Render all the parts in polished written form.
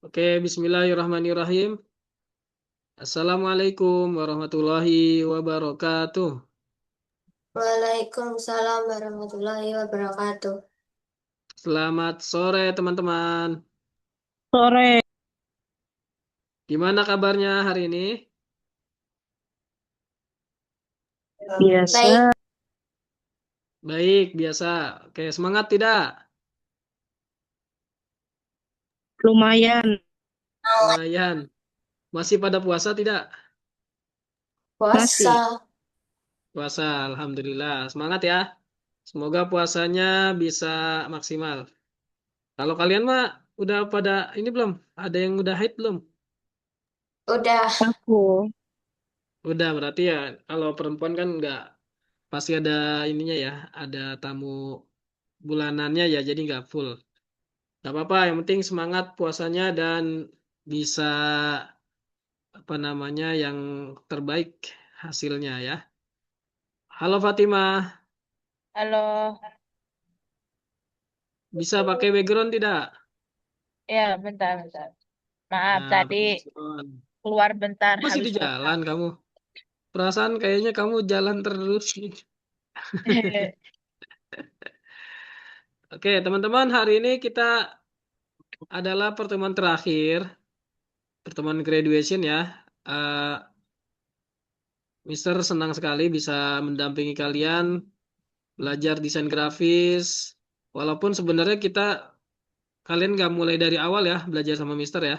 Oke, bismillahirrahmanirrahim. Assalamualaikum warahmatullahi wabarakatuh. Waalaikumsalam warahmatullahi wabarakatuh. Selamat sore teman-teman. Sore. Gimana kabarnya hari ini? Baik, Biasa, Baik, biasa. Oke, semangat tidak? lumayan. Lumayan. Masih pada puasa tidak? Masih. puasa. Puasa, alhamdulillah. Semangat ya. Semoga puasanya bisa maksimal. Kalau kalian mah udah pada ini belum? Ada yang udah haid belum? Udah, Aku. Udah, berarti ya kalau perempuan kan nggak pasti ada ininya ya, ada tamu bulanannya ya, jadi nggak full. Nggak apa-apa, yang penting semangat puasanya dan bisa apa namanya yang terbaik hasilnya ya. Halo Fatimah, Halo, bisa pakai background tidak? ya bentar, bentar. Maaf, Nah, tadi pakai background. keluar bentar Masih di habis jalan makan. kamu. Perasaan kayaknya kamu jalan terus. Oke, teman-teman, hari ini kita adalah pertemuan terakhir, pertemuan graduation ya. Eh, Mister senang sekali bisa mendampingi kalian belajar desain grafis. Walaupun sebenarnya kalian nggak mulai dari awal ya belajar sama Mister ya.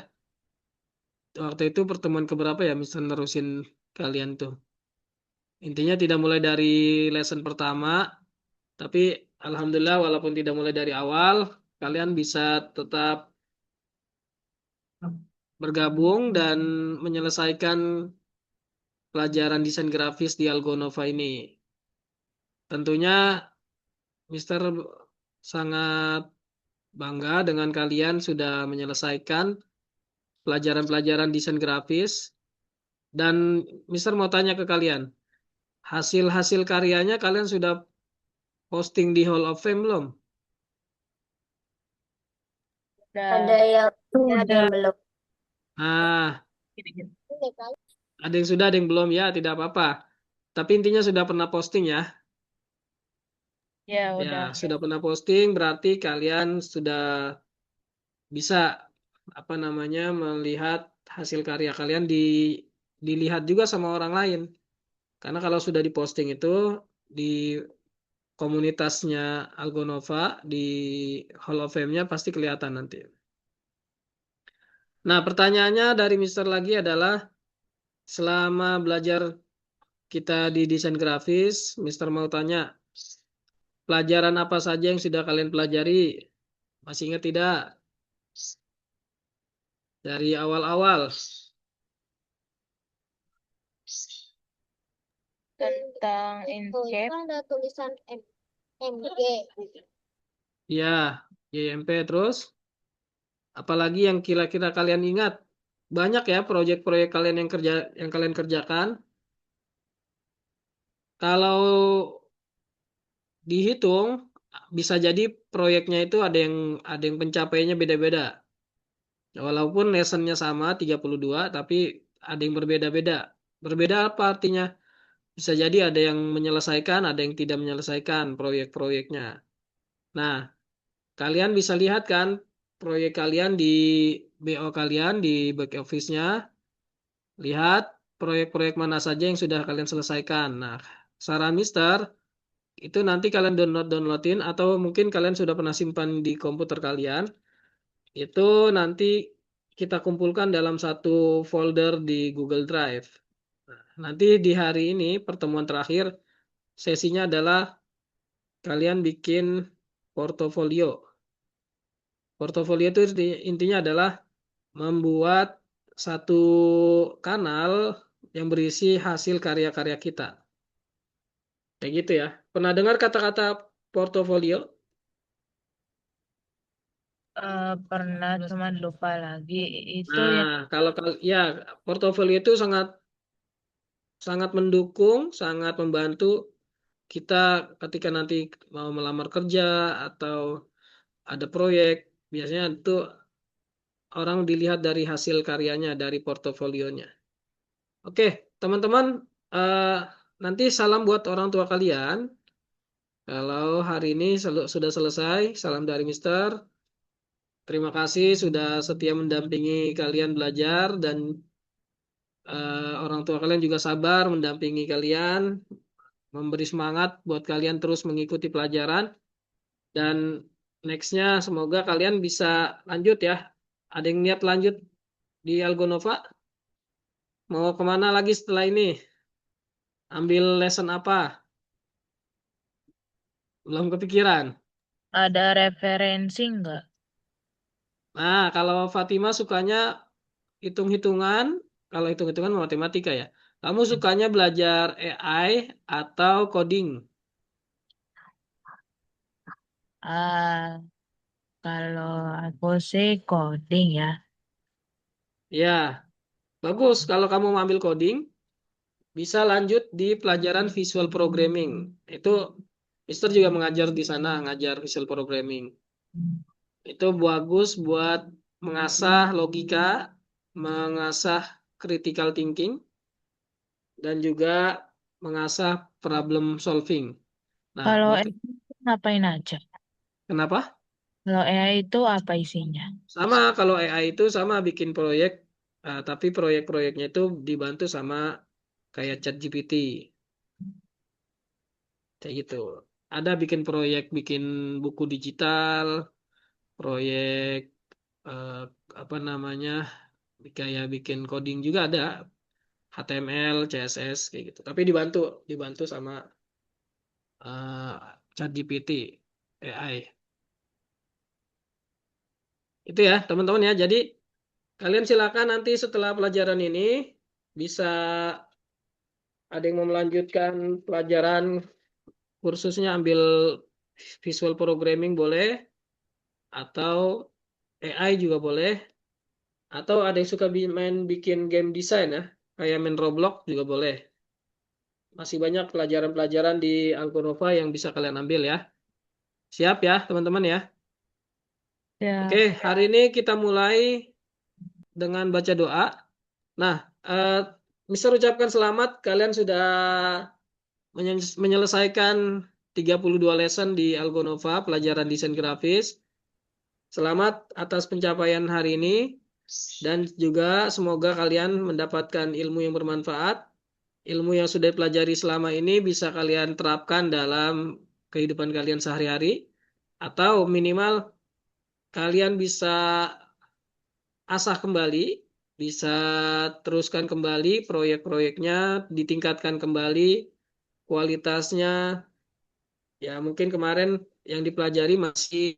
Waktu itu pertemuan keberapa ya Mister nerusin kalian tuh. Intinya tidak mulai dari lesson pertama, tapi alhamdulillah walaupun tidak mulai dari awal, kalian bisa tetap bergabung dan menyelesaikan pelajaran desain grafis di Algonova ini. Tentunya Mister sangat bangga dengan kalian sudah menyelesaikan pelajaran-pelajaran desain grafis. Dan Mister mau tanya ke kalian, hasil-hasil karyanya kalian sudah posting di Hall of Fame belum? Ada Udah, yang ada udah. yang belum. Ah, ada yang sudah, ada yang belum ya, tidak apa-apa. Tapi intinya sudah pernah posting ya. Ya, Ya, udah. sudah pernah posting berarti kalian sudah bisa apa namanya melihat hasil karya kalian dilihat juga sama orang lain. Karena kalau sudah diposting itu di komunitasnya Algonova di Hall of Fame-nya pasti kelihatan nanti. Nah, pertanyaannya dari Mister lagi adalah selama belajar kita di desain grafis, Mister mau tanya, pelajaran apa saja yang sudah kalian pelajari? Masih ingat tidak? Dari awal-awal. Tentang Inkscape, Kan ada tulisan MG. Ya, YMP terus. Apalagi yang kira-kira kalian ingat? Banyak ya proyek-proyek kalian yang kalian kerjakan. Kalau dihitung bisa jadi proyeknya itu ada yang pencapaiannya beda-beda. Walaupun lessonnya sama 32 tapi ada yang berbeda-beda. Berbeda apa artinya? Bisa jadi ada yang menyelesaikan, ada yang tidak menyelesaikan proyek-proyeknya. Nah, kalian bisa lihat kan proyek kalian di BO kalian di back office-nya. Lihat proyek-proyek mana saja yang sudah kalian selesaikan. Nah, saran Mister, itu nanti kalian downloadin atau mungkin kalian sudah pernah simpan di komputer kalian. Itu nanti kita kumpulkan dalam satu folder di Google Drive. Nanti di hari ini pertemuan terakhir sesinya adalah kalian bikin portofolio. Portofolio itu intinya adalah membuat satu kanal yang berisi hasil karya-karya kita. Kayak gitu ya. Pernah dengar kata-kata portofolio? pernah cuman lupa lagi. Itu Nah, yang ya portofolio itu sangat sangat mendukung, sangat membantu kita ketika nanti mau melamar kerja atau ada proyek. Biasanya itu orang dilihat dari hasil karyanya, dari portofolionya. Oke, teman-teman, eh, nanti salam buat orang tua kalian. Kalau hari ini sudah selesai, salam dari Mister. Terima kasih sudah setia mendampingi kalian belajar dan orang tua kalian juga sabar mendampingi kalian, memberi semangat buat kalian terus mengikuti pelajaran. Dan nextnya semoga kalian bisa lanjut ya. Ada yang niat lanjut di Algonova? Mau kemana lagi setelah ini? Ambil lesson apa? Belum kepikiran. Ada referensi nggak? Nah, kalau Fatima sukanya hitung-hitungan, kalau hitung-hitungan matematika ya. Kamu sukanya belajar AI atau coding? Ah, kalau aku sih coding ya. Ya, bagus. Kalau kamu mau ambil coding, bisa lanjut di pelajaran visual programming. Itu Mister juga mengajar di sana, ngajar visual programming. Itu bagus buat mengasah logika, mengasah critical thinking, dan juga mengasah problem solving. Nah, Kalau buat AI itu ngapain aja? kenapa? Kalau AI itu apa isinya? Sama kalau AI itu sama bikin proyek, tapi proyek-proyeknya itu dibantu sama kayak ChatGPT, kayak gitu. Ada bikin proyek, bikin buku digital, proyek eh, apa namanya, kayak bikin coding juga ada, HTML, CSS kayak gitu. Tapi dibantu sama eh, ChatGPT, AI. Itu ya teman-teman ya. Jadi kalian silakan nanti setelah pelajaran ini bisa ada yang mau melanjutkan pelajaran kursusnya ambil visual programming boleh atau AI juga boleh atau ada yang suka main bikin game design ya kayak main Roblox juga boleh. Masih banyak pelajaran-pelajaran di Algonova yang bisa kalian ambil ya. Siap ya teman-teman ya. Oke, Ya, hari ini kita mulai dengan baca doa. Nah, Mister ucapkan selamat kalian sudah menyelesaikan 32 lesson di Algonova pelajaran desain grafis. Selamat atas pencapaian hari ini dan juga semoga kalian mendapatkan ilmu yang bermanfaat. Ilmu yang sudah pelajari selama ini bisa kalian terapkan dalam kehidupan kalian sehari-hari atau minimal kalian bisa asah kembali, bisa teruskan kembali proyek-proyeknya, ditingkatkan kembali kualitasnya. Ya, mungkin kemarin yang dipelajari masih.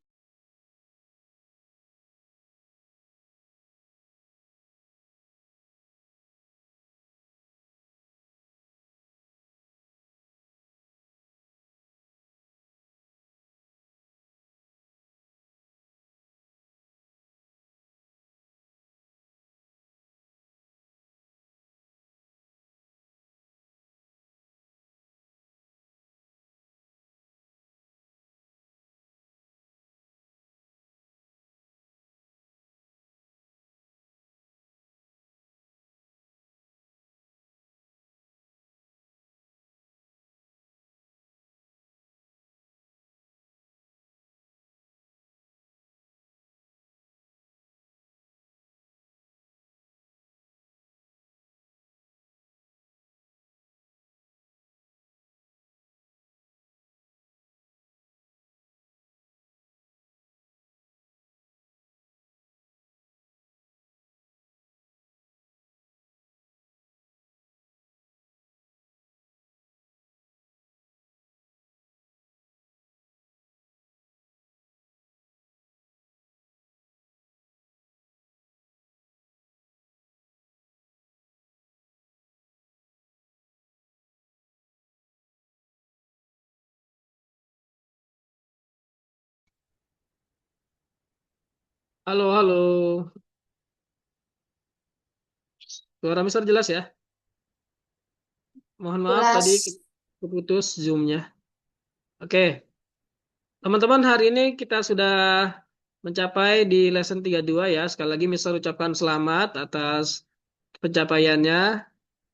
Halo, halo. Suara Mister jelas ya? Mohon maaf tadi Jelas. keputus Zoom-nya. Oke, teman-teman hari ini kita sudah mencapai di lesson 32 ya. Sekali lagi Mister ucapkan selamat atas pencapaiannya,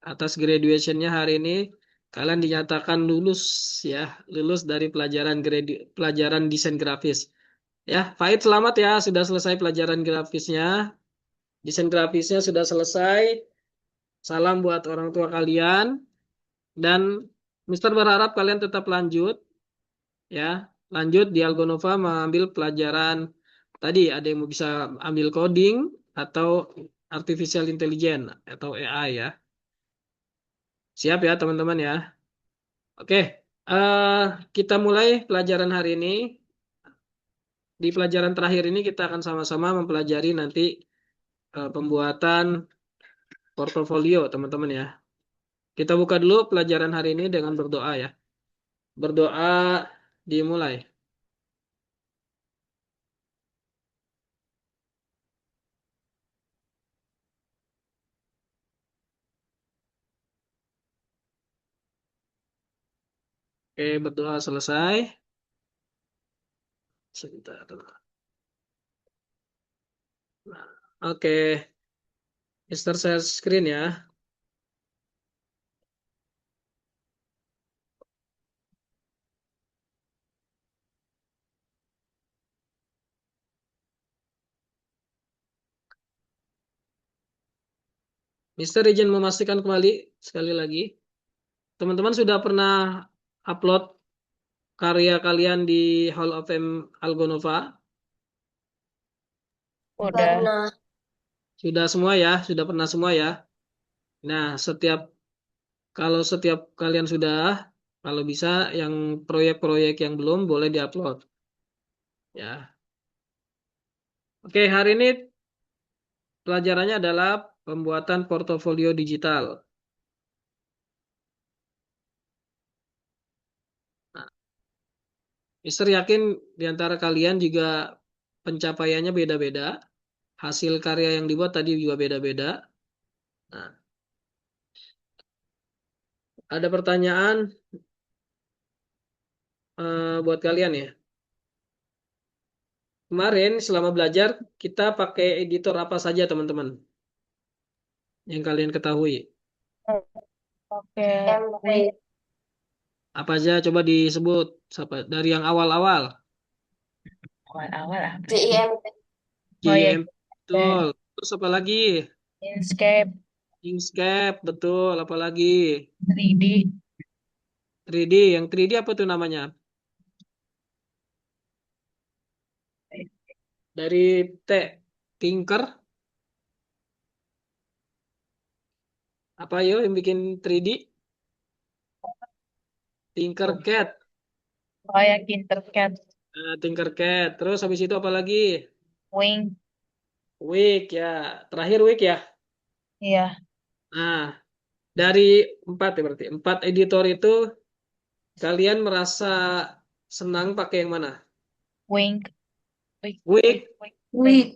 atas graduationnya hari ini. Kalian dinyatakan lulus ya, lulus dari pelajaran desain grafis. Ya, Faid selamat ya, sudah selesai pelajaran grafisnya. Desain grafisnya sudah selesai. Salam buat orang tua kalian dan Mister berharap kalian tetap lanjut ya, lanjut di Algonova mengambil pelajaran tadi ada yang mau bisa ambil coding atau artificial intelligence atau AI ya. Siap ya teman-teman ya. Oke, eh kita mulai pelajaran hari ini. Di pelajaran terakhir ini kita akan sama-sama mempelajari nanti pembuatan portofolio teman-teman ya. Kita buka dulu pelajaran hari ini dengan berdoa ya. Berdoa dimulai. Oke, berdoa selesai. Sebentar. Nah, oke, Mister share screen ya. Mister izin memastikan kembali sekali lagi. Teman-teman sudah pernah upload karya kalian di Hall of Fame Algonova? Udah. Pernah. Sudah semua ya, sudah pernah semua ya. Nah, kalau setiap kalian sudah, kalau bisa yang proyek-proyek yang belum boleh diupload. Ya. Oke, hari ini pelajarannya adalah pembuatan portofolio digital. Nah, Mister yakin di antara kalian juga pencapaiannya beda-beda. Hasil karya yang dibuat tadi juga beda-beda. Nah, ada pertanyaan buat kalian ya. Kemarin selama belajar kita pakai editor apa saja teman-teman? Yang kalian ketahui. Oke. MP. Apa aja coba disebut dari yang awal-awal. Awal-awal apa? JIMP. Oh ya, GM betul. Terus apa lagi? Inkscape, Inkscape betul. Apa lagi? 3D, 3D. Yang 3D apa tuh namanya? Dari T. Tinker. Apa yo yang bikin 3D? Tinkercad. oh ya, Tinkercad, Tinkercad. Terus habis itu apa lagi? Wing, Wig ya. Terakhir Wig ya. iya, Nah, dari empat ya berarti. Empat editor itu kalian merasa senang pakai yang mana? Wing, Wing, Wig. Wig.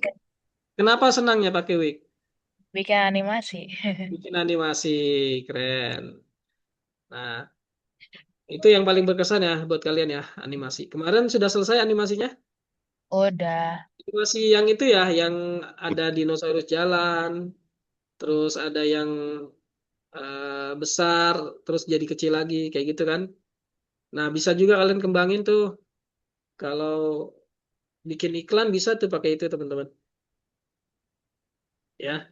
Kenapa senangnya pakai Wig? bikin animasi. Bikin animasi keren. Nah, itu yang paling berkesan ya buat kalian ya, animasi. Kemarin sudah selesai animasinya? Udah, Animasi yang itu ya, yang ada dinosaurus jalan, terus ada yang besar, terus jadi kecil lagi, kayak gitu kan. Nah, bisa juga kalian kembangin tuh. Kalau bikin iklan bisa tuh pakai itu teman-teman. Ya,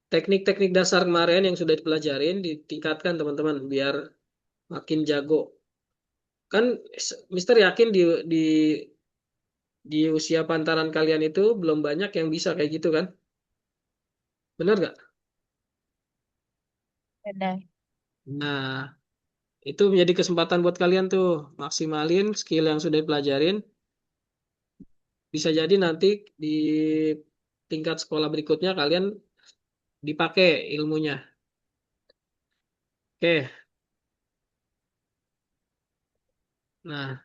teknik-teknik dasar kemarin yang sudah dipelajarin ditingkatkan teman-teman biar makin jago. Kan Mister yakin di usia pantaran kalian itu belum banyak yang bisa kayak gitu kan? Benar nggak? udah. Nah, itu menjadi kesempatan buat kalian tuh maksimalin skill yang sudah dipelajarin. Bisa jadi nanti di tingkat sekolah berikutnya kalian dipakai ilmunya. Oke, nah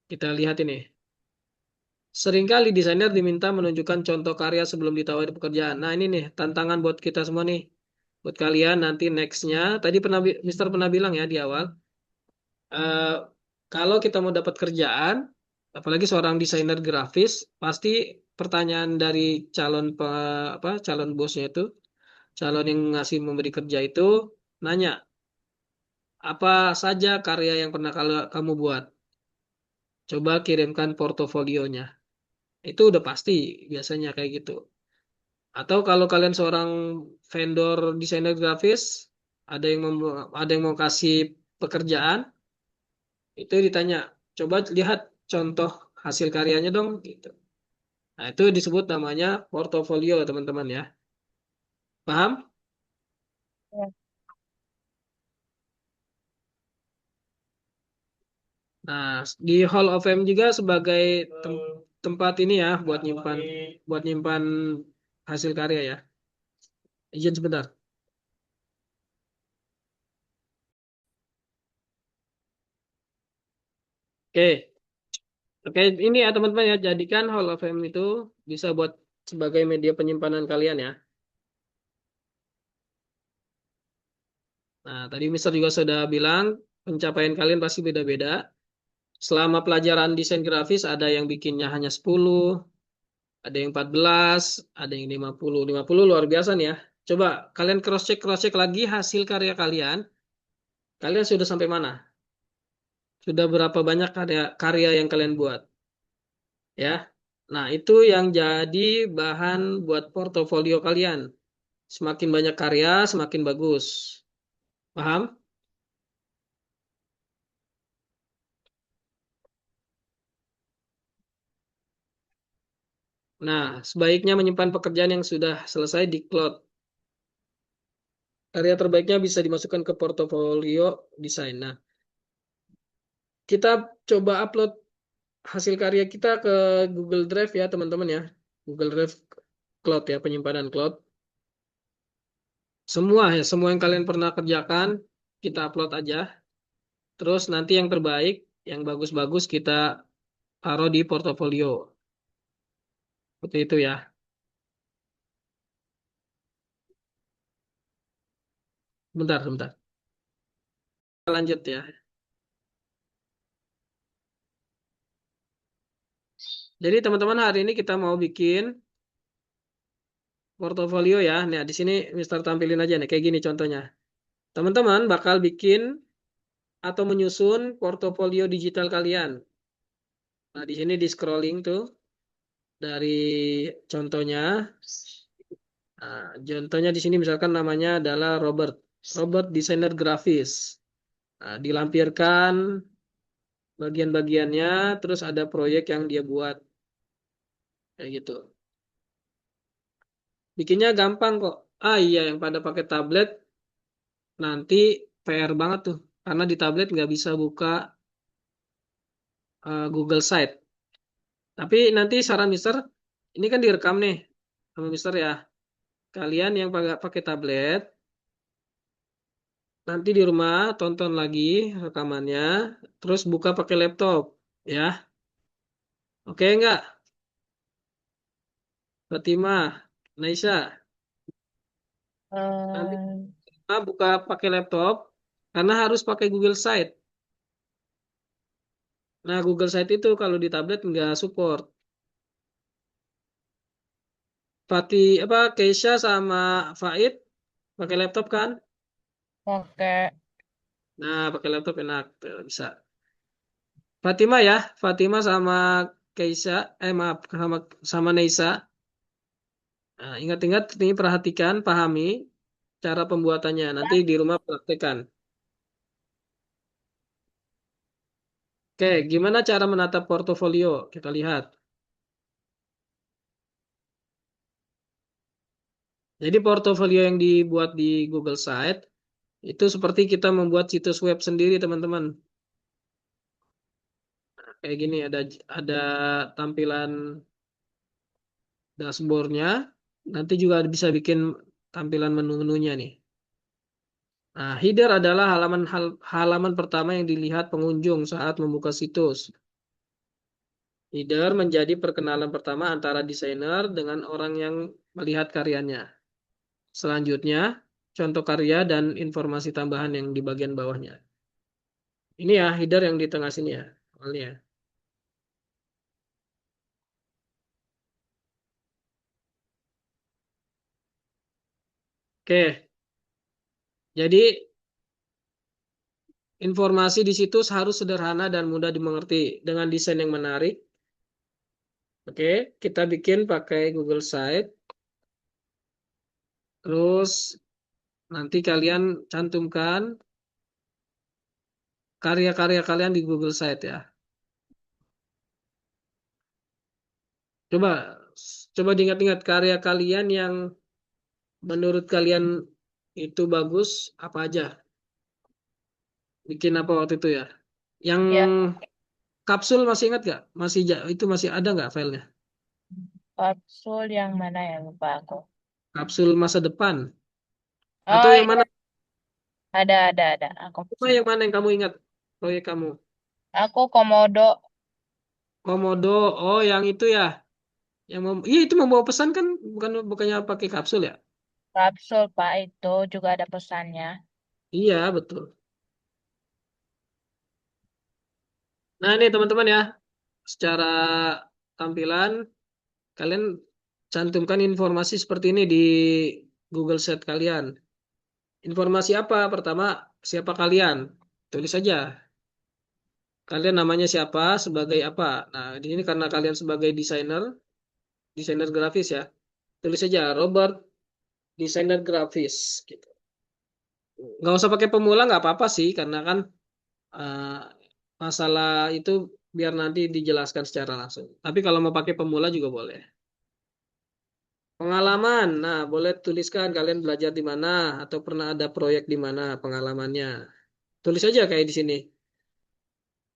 kita lihat ini. Seringkali desainer diminta menunjukkan contoh karya sebelum ditawari pekerjaan. Nah ini nih tantangan buat kita semua nih. Buat kalian nanti nextnya, tadi Mister pernah bilang ya di awal, eh, kalau kita mau dapat kerjaan, apalagi seorang desainer grafis, pasti pertanyaan dari calon bosnya itu, calon yang ngasih memberi kerja itu nanya apa saja karya yang pernah kamu buat. Coba kirimkan portofolionya. Itu udah pasti biasanya kayak gitu. Atau kalau kalian seorang vendor desainer grafis, ada yang mau kasih pekerjaan, itu ditanya, coba lihat contoh hasil karyanya dong, gitu. Nah, itu disebut namanya portofolio, teman-teman ya. Paham? Ya. Nah, di Hall of Fame juga sebagai tempat ini ya buat nyimpan hasil karya ya. Izin sebentar. Oke. Oke, ini ya teman-teman ya, jadikan Hall of Fame itu bisa buat sebagai media penyimpanan kalian ya. Nah, tadi Mister juga sudah bilang pencapaian kalian pasti beda-beda. Selama pelajaran desain grafis ada yang bikinnya hanya 10, ada yang 14, ada yang 50. 50 luar biasa nih ya. Coba kalian cross check lagi hasil karya kalian. Kalian sudah sampai mana? Sudah berapa banyak karya karya yang kalian buat? Ya. Nah, itu yang jadi bahan buat portofolio kalian. Semakin banyak karya, semakin bagus. Paham? Nah, sebaiknya menyimpan pekerjaan yang sudah selesai di cloud. Karya terbaiknya bisa dimasukkan ke portofolio desain. Nah, kita coba upload hasil karya kita ke Google Drive ya, teman-teman ya. Google Drive Cloud ya, penyimpanan cloud. Semua ya, semua yang kalian pernah kerjakan, kita upload aja. Terus nanti yang terbaik, yang bagus-bagus kita taruh di portofolio. Seperti itu ya. Bentar, bentar. Lanjut ya. Jadi teman-teman hari ini kita mau bikin portofolio ya. Nah, di sini Mister tampilin aja nih kayak gini contohnya. Teman-teman bakal bikin atau menyusun portofolio digital kalian. Nah, di sini di scrolling tuh dari contohnya. Nah, contohnya di sini misalkan namanya adalah Robert. Robert desainer grafis. Nah, dilampirkan bagian-bagiannya, terus ada proyek yang dia buat kayak gitu. Bikinnya gampang kok. Ah iya, yang pada pakai tablet nanti PR banget tuh, karena di tablet nggak bisa buka Google Site. Tapi nanti saran Mister, ini kan direkam nih sama Mister ya. Kalian yang pakai tablet, nanti di rumah tonton lagi rekamannya, terus buka pakai laptop, ya. Oke nggak? Fatimah, Naisa, nanti Eh, buka pakai laptop, karena harus pakai Google Site. Nah, Google Site itu kalau di tablet nggak support. Keisha sama Faid pakai laptop kan? pakai Nah, pakai laptop enak, tuh, bisa. Fatima ya, Fatima sama Keisha, maaf sama Neisa. Nah, ingat-ingat ini perhatikan, pahami cara pembuatannya. Nanti di rumah praktekkan. Oke, gimana cara menata portofolio? Kita lihat. Jadi portofolio yang dibuat di Google Site itu seperti kita membuat situs web sendiri, teman-teman. Kayak gini ada tampilan dashboardnya. Nanti juga bisa bikin tampilan menu-menunya nih. Nah, header adalah halaman pertama yang dilihat pengunjung saat membuka situs. Header menjadi perkenalan pertama antara desainer dengan orang yang melihat karyanya. Selanjutnya, contoh karya dan informasi tambahan yang di bagian bawahnya. Ini ya header yang di tengah sini ya. Awalnya. Ya. Oke, gimana cara menata portofolio? Kita lihat. Jadi portofolio yang dibuat di Google Site itu seperti kita membuat situs web sendiri, teman-teman. Kayak gini ada portofolio yang dibuat di Google Site. Itu seperti kita membuat situs web sendiri. Ini ya header yang di tengah sini ya. Awalnya. Oke, jadi informasi di situs harus sederhana dan mudah dimengerti dengan desain yang menarik. Oke, kita bikin pakai Google Site. Terus nanti kalian cantumkan karya-karya kalian di Google Site ya. Coba coba diingat-ingat karya kalian yang menurut kalian itu bagus apa aja? Bikin apa waktu itu ya? Yang Ya, kapsul masih ingat gak? Itu masih ada nggak filenya? kapsul yang mana ya lupa aku. Kapsul masa depan atau Oh yang iya, mana? ada. Cuma yang mana yang kamu ingat proyek kamu? Aku komodo Komodo. Oh, yang itu ya. Iya itu membawa pesan kan bukannya pakai kapsul ya? kapsul Pak itu juga ada pesannya. Iya, betul. Nah, ini teman-teman ya. Secara tampilan kalian cantumkan informasi seperti ini di Google Sheet kalian. Informasi apa? Pertama, siapa kalian? Tulis saja. Kalian namanya siapa, sebagai apa? Nah, di sini karena kalian sebagai desainer grafis ya. Tulis saja Robert, desainer grafis gitu. Nggak usah pakai pemula nggak apa-apa sih karena kan eh, masalah itu biar nanti dijelaskan secara langsung. Tapi kalau mau pakai pemula juga boleh. Pengalaman, nah boleh tuliskan kalian belajar di mana atau pernah ada proyek di mana pengalamannya. Tulis aja kayak di sini.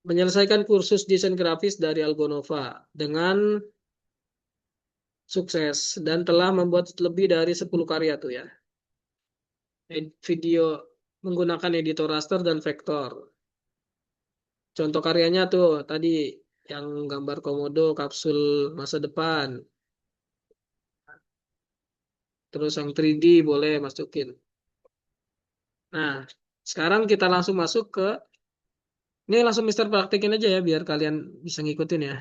Menyelesaikan kursus desain grafis dari Algonova dengan sukses dan telah membuat lebih dari 10 karya tuh ya. Video menggunakan editor raster dan vektor. Contoh karyanya tuh tadi yang gambar komodo kapsul masa depan. Terus yang 3D boleh masukin. Nah, sekarang kita langsung masuk ke ini langsung Mister praktekin aja ya biar kalian bisa ngikutin ya.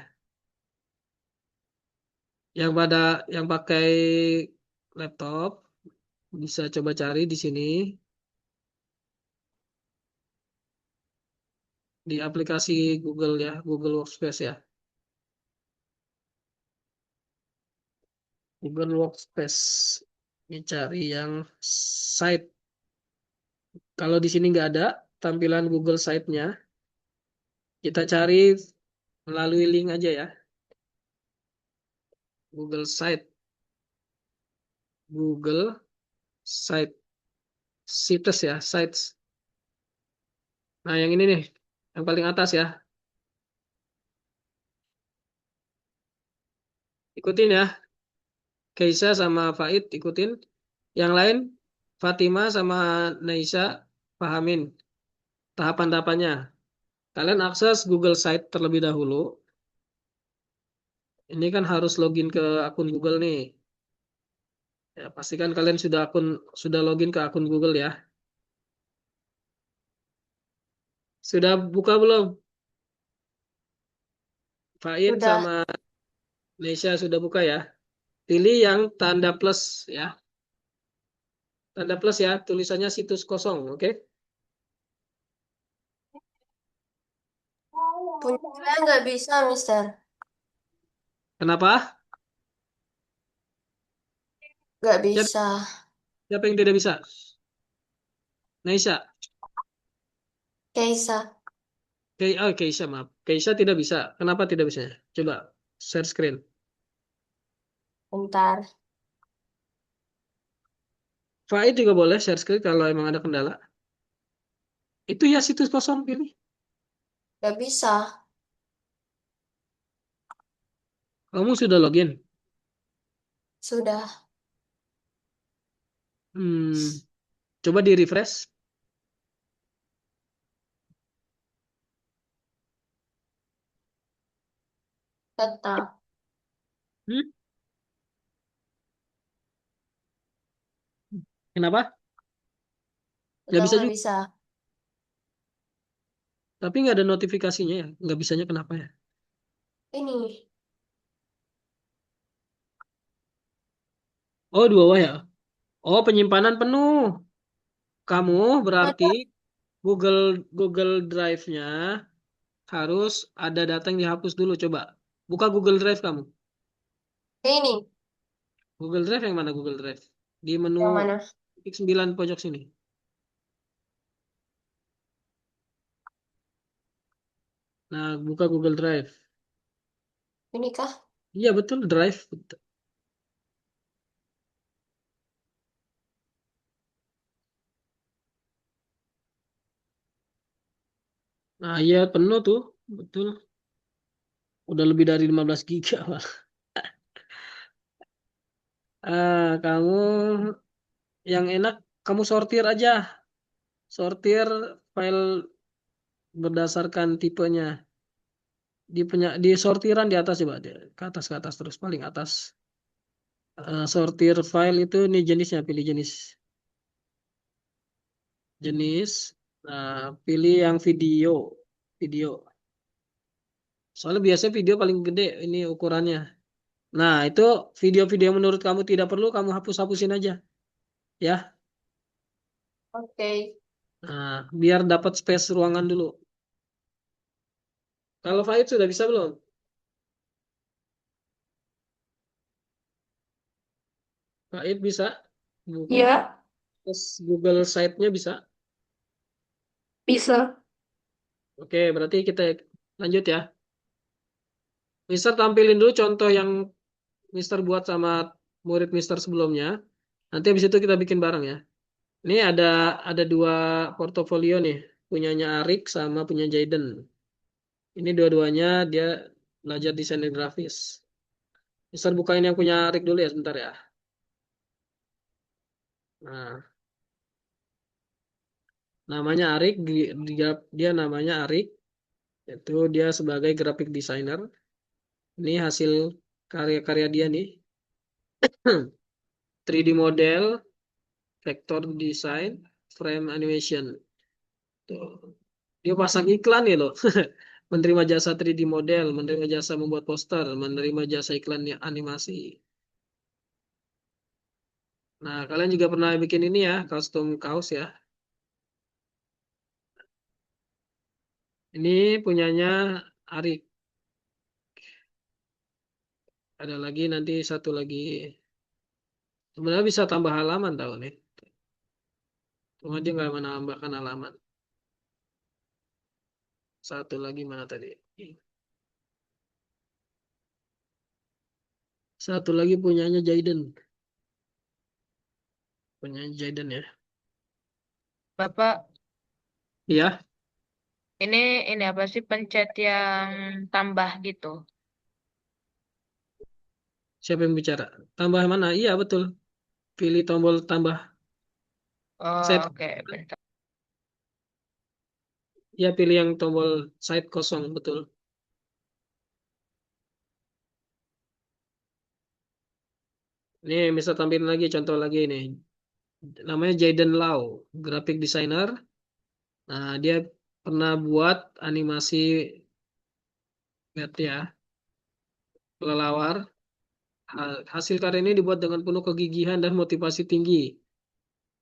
Yang pada yang pakai laptop bisa coba cari di sini di aplikasi Google ya, Google Workspace ya. Google Workspace. Ini cari yang site. Kalau di sini nggak ada tampilan Google Site-nya, kita cari melalui link aja ya. Google Site, Google Site, sites ya, sites. Nah, yang ini nih, yang paling atas ya. Ikutin ya, Keisa sama Faid ikutin. Yang lain, Fatima sama Naisa pahamin tahapan-tahapannya. Kalian akses Google Site terlebih dahulu. Ini kan harus login ke akun Google nih. Ya, pastikan kalian sudah login ke akun Google ya. Sudah buka belum? Faid Udah, sama Nesya sudah buka ya. Pilih yang tanda plus ya. Tanda plus ya, tulisannya situs kosong, oke? punya saya nggak bisa, Mister. Kenapa? Nggak Siapa, bisa. siapa yang tidak bisa? Nesya. Keisa, Keisha, maaf. Keisha tidak bisa. Kenapa tidak bisa? Coba share screen. bentar. Faid juga boleh share screen kalau emang ada kendala. Itu ya situs kosong pilih. Nggak bisa. Kamu sudah login. Sudah. Hmm, coba di refresh. Tetap. Hmm, kenapa? Nggak Tetap bisa nggak juga. bisa. Tapi nggak ada notifikasinya ya. Nggak bisanya kenapa ya? Ini. Oh, di bawah ya. Oh, penyimpanan penuh. Kamu berarti Ada Google Google Drive-nya harus ada data yang dihapus dulu. Coba buka Google Drive kamu. ini. Google Drive yang mana Google Drive? Di menu Yang mana? titik 9 pojok sini. Nah, buka Google Drive. Ini kah? Iya betul Drive. Nah, iya penuh tuh. Betul. Udah lebih dari 15 giga, Pak. Kamu yang enak kamu sortir aja. Sortir file berdasarkan tipenya. Di sortiran di atas coba ke atas terus paling atas. Sortir file itu nih jenisnya pilih jenis. Nah, pilih yang video. Soalnya biasanya video paling gede ini ukurannya. Nah, itu video-video yang menurut kamu tidak perlu kamu hapus-hapusin aja, ya. Oke. Nah, biar dapat space ruangan dulu. Kalau Fahid sudah bisa belum? Fahid bisa. Ya, Terus Google Site-nya bisa. bisa. Oke, berarti kita lanjut ya. Mister tampilin dulu contoh yang Mister buat sama murid Mister sebelumnya. Nanti habis itu kita bikin bareng ya. Ini ada dua portofolio nih, punyanya Arik sama punya Jaden. Ini dua-duanya dia belajar desain grafis. Mister bukain yang punya Arik dulu ya sebentar ya. Nah, namanya Arik, dia namanya Arik, itu dia sebagai graphic designer. Ini hasil karya-karya dia nih. 3D model, vector design, frame animation. Tuh. Dia pasang iklan ya loh. Menerima jasa 3D model, menerima jasa membuat poster, menerima jasa iklan animasi. Nah, kalian juga pernah bikin ini ya, custom kaos ya. Ini punyanya Arik. Ada lagi nanti satu lagi. Sebenarnya bisa tambah halaman tahu nih. Cuma dia nggak menambahkan halaman. Satu lagi mana tadi? Satu lagi punyanya Jaden. Punyanya Jaden ya. Bapak, Iya, ini ini apa sih pencet yang tambah gitu? siapa yang bicara? Tambah mana? Iya, betul. Pilih tombol tambah Oh, set. oke, bentar. Ya, pilih yang tombol side kosong, betul. Ini bisa tampilin lagi contoh lagi nih. Namanya Jaden Lau, graphic designer. Nah, dia pernah buat animasi lihat ya, kelelawar. Hasil karya ini dibuat dengan penuh kegigihan dan motivasi tinggi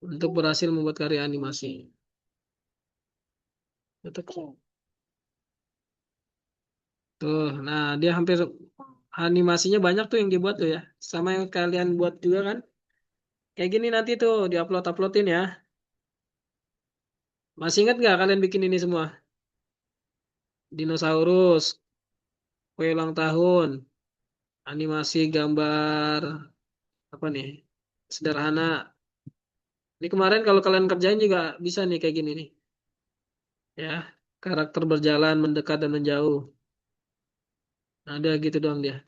untuk berhasil membuat karya animasi. Betul. Tuh, nah dia hampir animasinya banyak tuh yang dibuat tuh ya. Sama yang kalian buat juga kan. Kayak gini nanti tuh diupload-uploadin ya. Masih ingat nggak kalian bikin ini semua? Dinosaurus, kue ulang tahun, animasi gambar apa nih? Sederhana. Ini kemarin kalau kalian kerjain juga bisa nih kayak gini nih. Ya, karakter berjalan mendekat dan menjauh. Nah, ada gitu doang dia.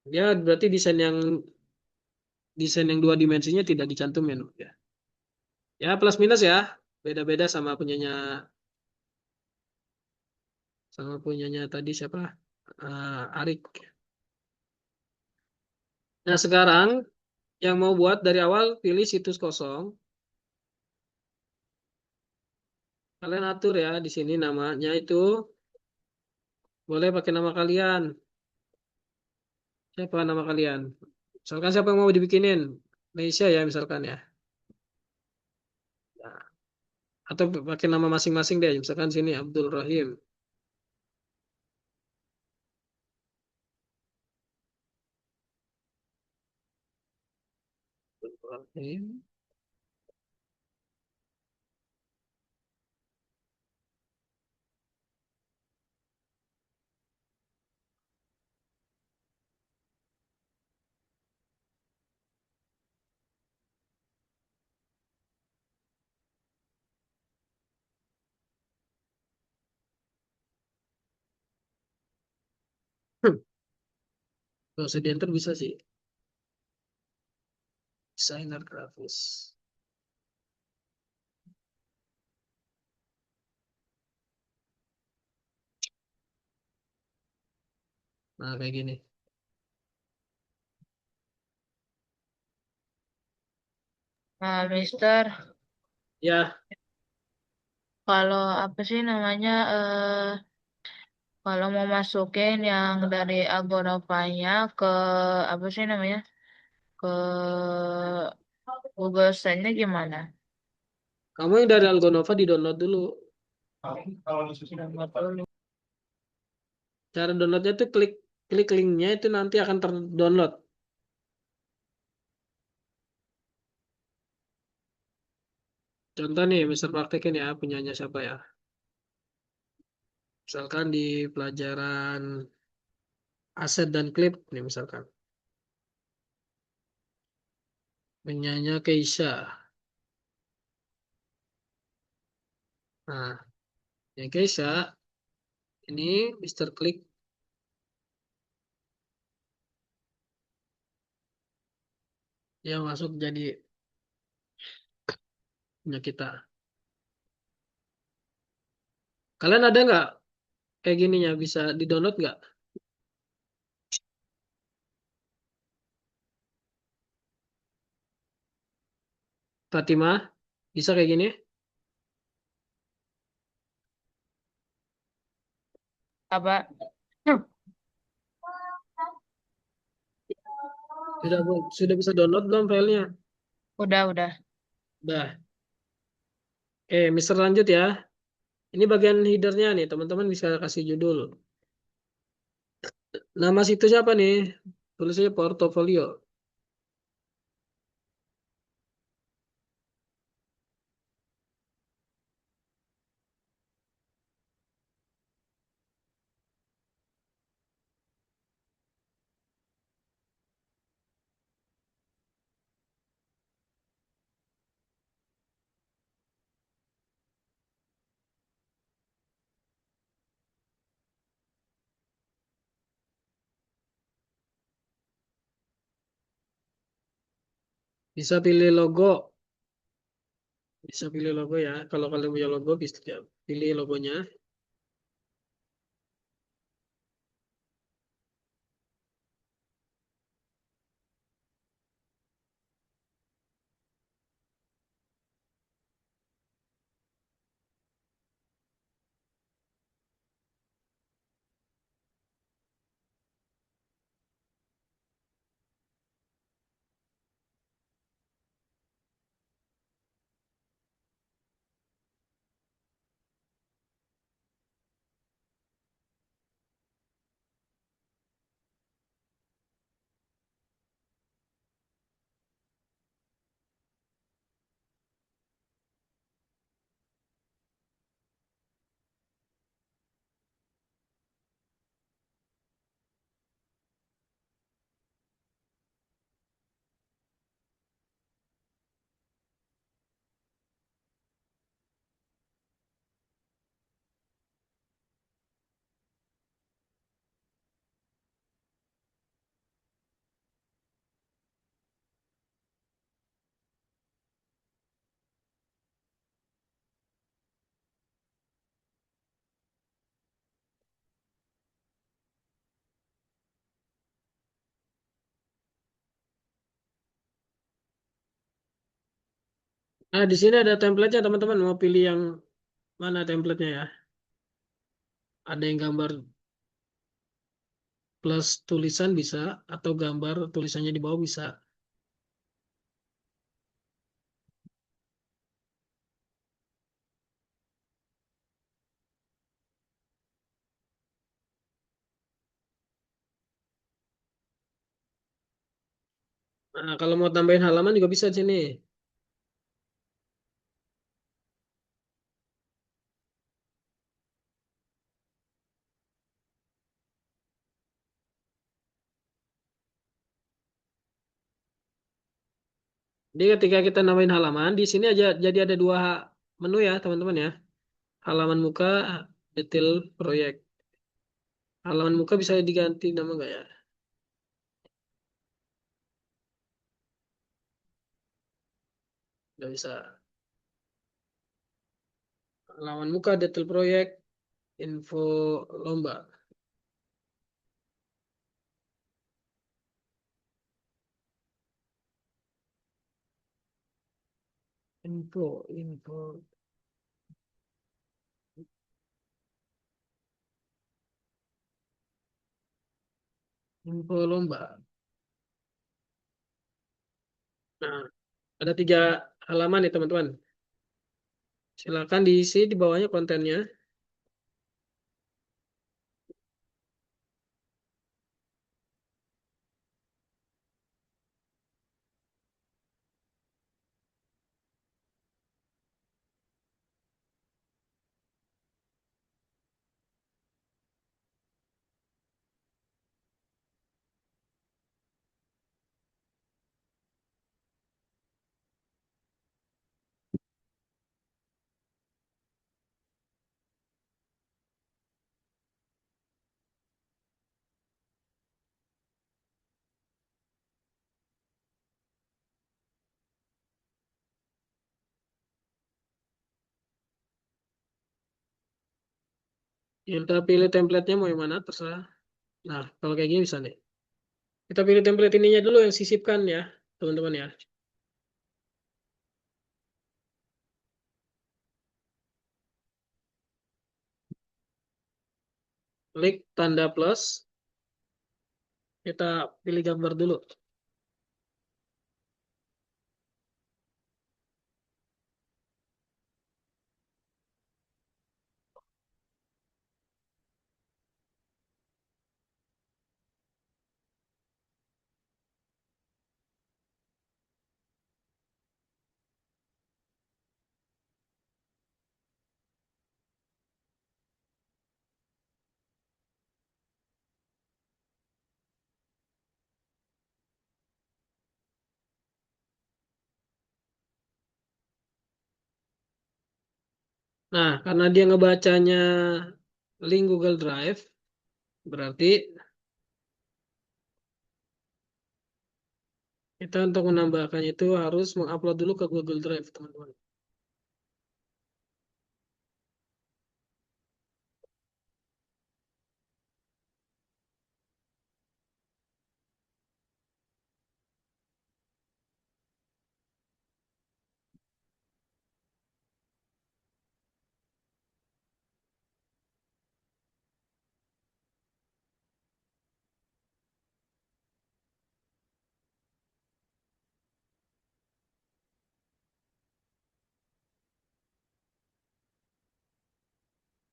Ya, berarti desain yang dua dimensinya tidak dicantumin ya. Ya, plus minus ya. Beda-beda sama punyanya tadi siapa? Arik. Nah, sekarang yang mau buat dari awal pilih situs kosong. Kalian atur ya di sini namanya itu boleh pakai nama kalian. Siapa nama kalian? Misalkan siapa yang mau dibikinin? Indonesia ya misalkan ya. Nah, atau pakai nama masing-masing deh. Misalkan sini Abdul Rahim. Abdul Rahim. Kalau usah di enter bisa sih. Desainer grafis. Nah kayak gini. Nah, Mister, Ya, kalau apa sih namanya, kalau mau masukin yang dari Agoravanya ke apa sih namanya, ke Google Send-nya gimana? kamu yang dari Algonova di-download dulu. Download dulu. Cara downloadnya tuh klik klik linknya itu nanti akan terdownload. Contoh nih, Mister praktekin ya punyanya siapa ya? Misalkan di pelajaran aset dan klip nih misalkan. Punyanya Keisha. Nah, yang Keisha ini Mister klik dia masuk jadi punya kita. Kalian ada nggak kayak gininya bisa di-download nggak? Fatima bisa kayak gini? Apa? Hmm, Sudah bisa download belum filenya? udah. Udah. Mister lanjut ya. Ini bagian headernya nih, teman-teman bisa kasih judul. Nama situsnya apa nih? Tulis aja portofolio. Bisa pilih logo. Bisa pilih logo ya. Kalau kalian punya logo, bisa pilih logonya. Nah, di sini ada template-nya, teman-teman. Mau pilih yang mana template-nya ya? Ada yang gambar plus tulisan bisa, atau gambar tulisannya di bawah bisa. Nah, kalau mau tambahin halaman juga bisa di sini. Jadi ketika kita nambahin halaman, di sini aja jadi ada dua menu ya, teman-teman ya. Halaman muka, detail proyek. Halaman muka bisa diganti nama nggak ya? Nggak bisa. Halaman muka, detail proyek, info lomba. Info lomba. Nah, ada tiga halaman nih teman-teman. Silakan diisi di bawahnya kontennya. Yang kita pilih templatenya mau yang mana, terserah. Nah, kalau kayak gini bisa nih. Kita pilih template ininya dulu yang sisipkan ya, teman-teman ya. Klik tanda plus, kita pilih gambar dulu. Nah, karena dia ngebacanya link Google Drive, berarti kita untuk menambahkan itu harus mengupload dulu ke Google Drive, teman-teman.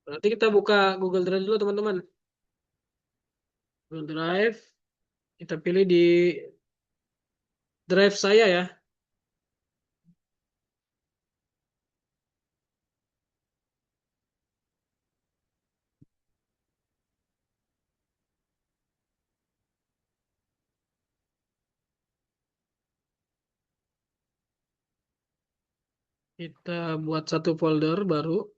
Berarti kita buka Google Drive dulu, teman-teman. Google Drive, kita pilih di drive saya ya. Kita buat satu folder baru.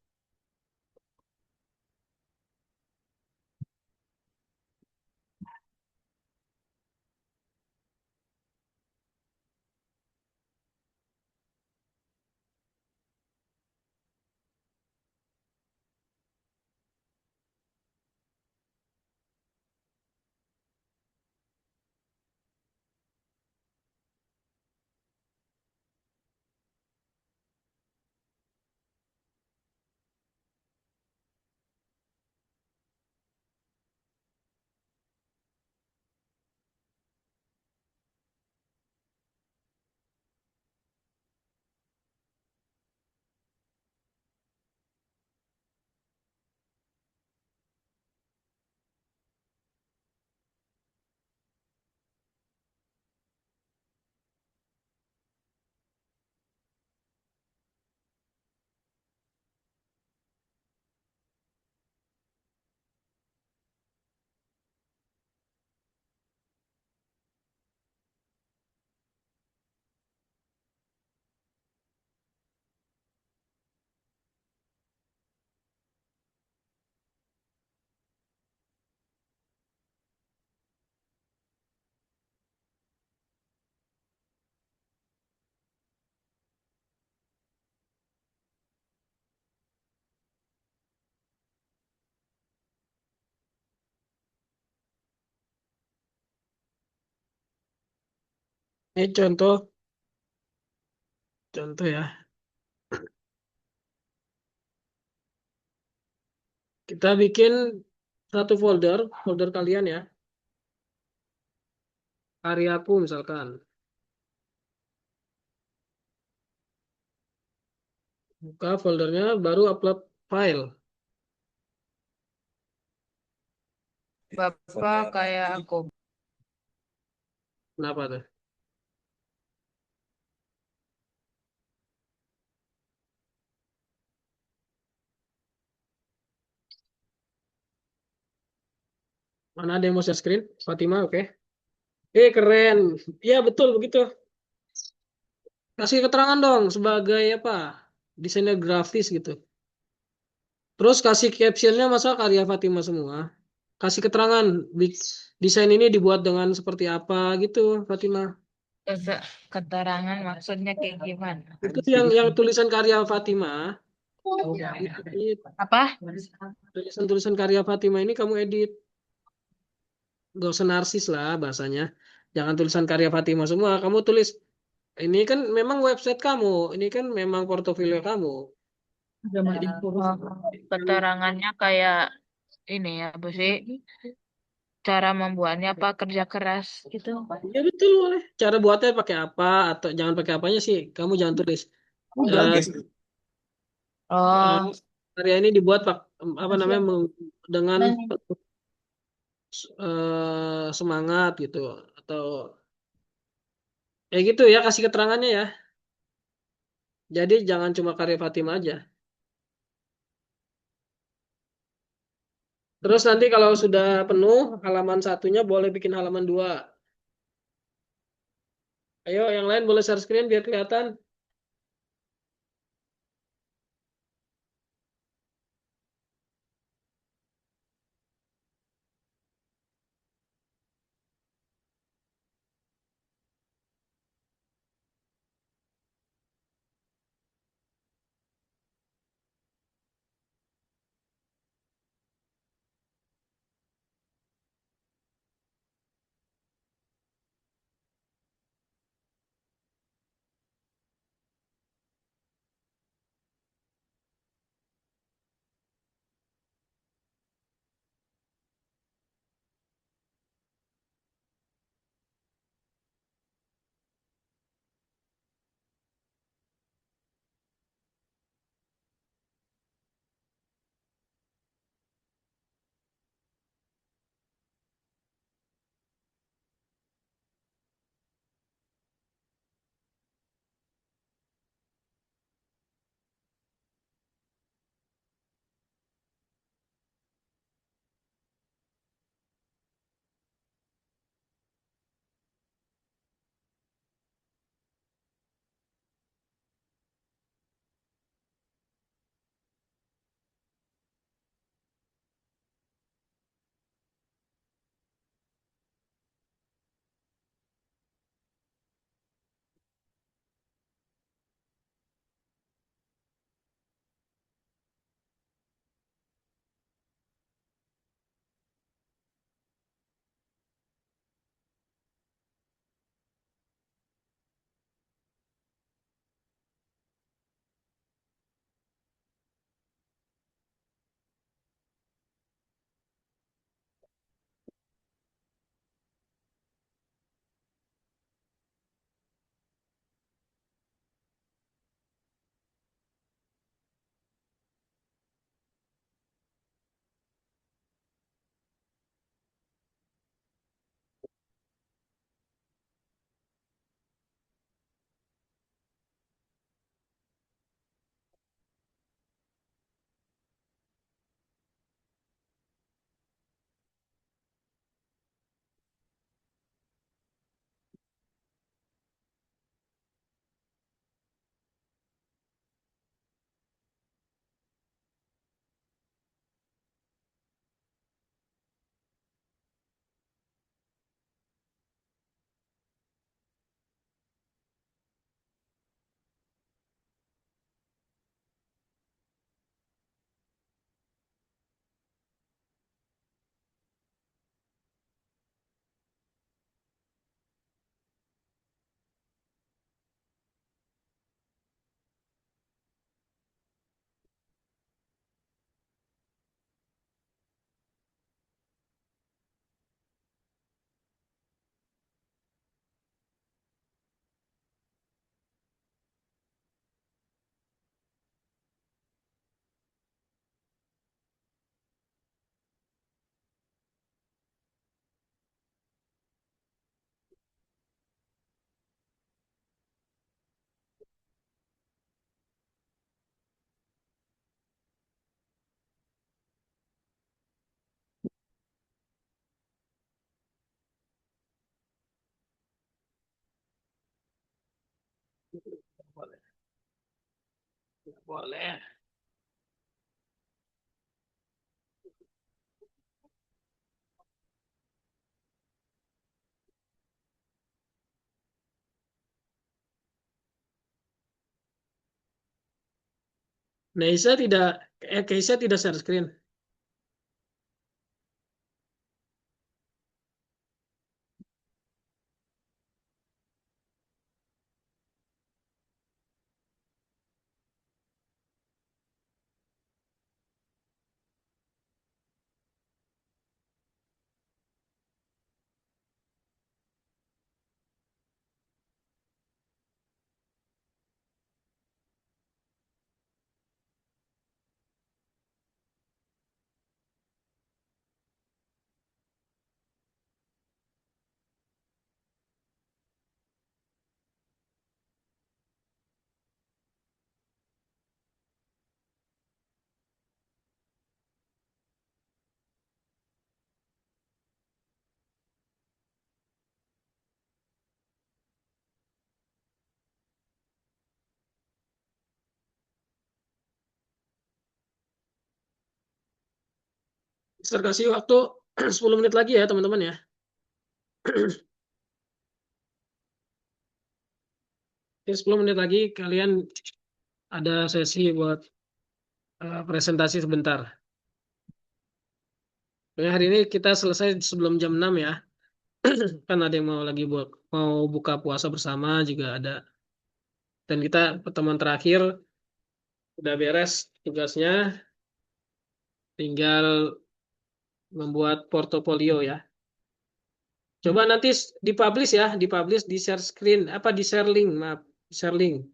Ini contoh ya. Kita bikin satu folder kalian ya. Karyaku misalkan. Buka foldernya, baru upload file. Bapak kayak aku. Kenapa tuh? Mana ada yang mau share screen? Fatima, oke. Keren. Iya, betul begitu. Kasih keterangan dong sebagai apa? Desainer grafis gitu. Terus kasih captionnya masa karya Fatima semua. Kasih keterangan desain ini dibuat dengan seperti apa gitu, Fatima. Keterangan maksudnya kayak gimana? Itu yang tulisan karya Fatima. Edit. Apa? Tulisan-tulisan karya Fatima ini kamu edit. Gak usah narsis lah bahasanya. Jangan tulisan karya Fatima semua. Kamu tulis, ini kan memang website kamu. Ini kan memang portofolio kamu. Jadi Oh, keterangannya kayak ini ya, Bu sih. Cara membuatnya apa kerja keras gitu. ya betul boleh. Cara buatnya pakai apa atau jangan pakai apanya sih. Kamu jangan tulis. Udah, eh, guys. eh, Oh, karya ini dibuat apa namanya dengan semangat gitu atau gitu ya kasih keterangannya ya. Jadi jangan cuma karya Fatima aja. Terus nanti kalau sudah penuh halaman satunya boleh bikin halaman dua. Ayo yang lain boleh share screen biar kelihatan. Boleh, boleh. Neisa tidak, Keisha tidak share screen. Saya kasih waktu 10 menit lagi ya teman-teman ya. Oke, 10 menit lagi kalian ada sesi buat presentasi sebentar. Hari ini kita selesai sebelum jam 6 ya. Kan ada yang mau lagi mau buka puasa bersama juga ada. Dan kita pertemuan terakhir udah beres tugasnya, tinggal membuat portofolio ya. Coba nanti dipublish ya, dipublish di share screen, apa di share link, maaf, share link.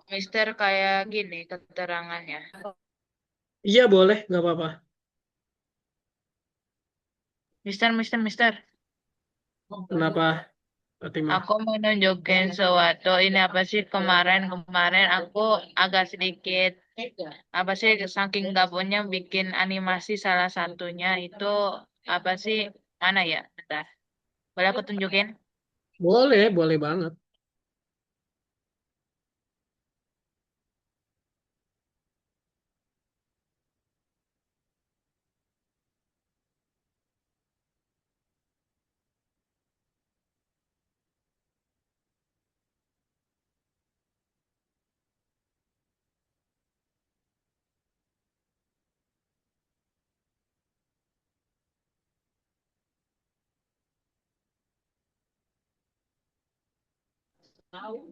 Mister kayak gini keterangannya. Iya boleh, nggak apa-apa. Mister. Kenapa, Fatimah? Aku mau nunjukin sesuatu. Ini apa sih kemarin aku agak sedikit apa sih saking gabutnya bikin animasi salah satunya itu apa sih mana ya? Bentar. Boleh aku tunjukin? Boleh, boleh banget.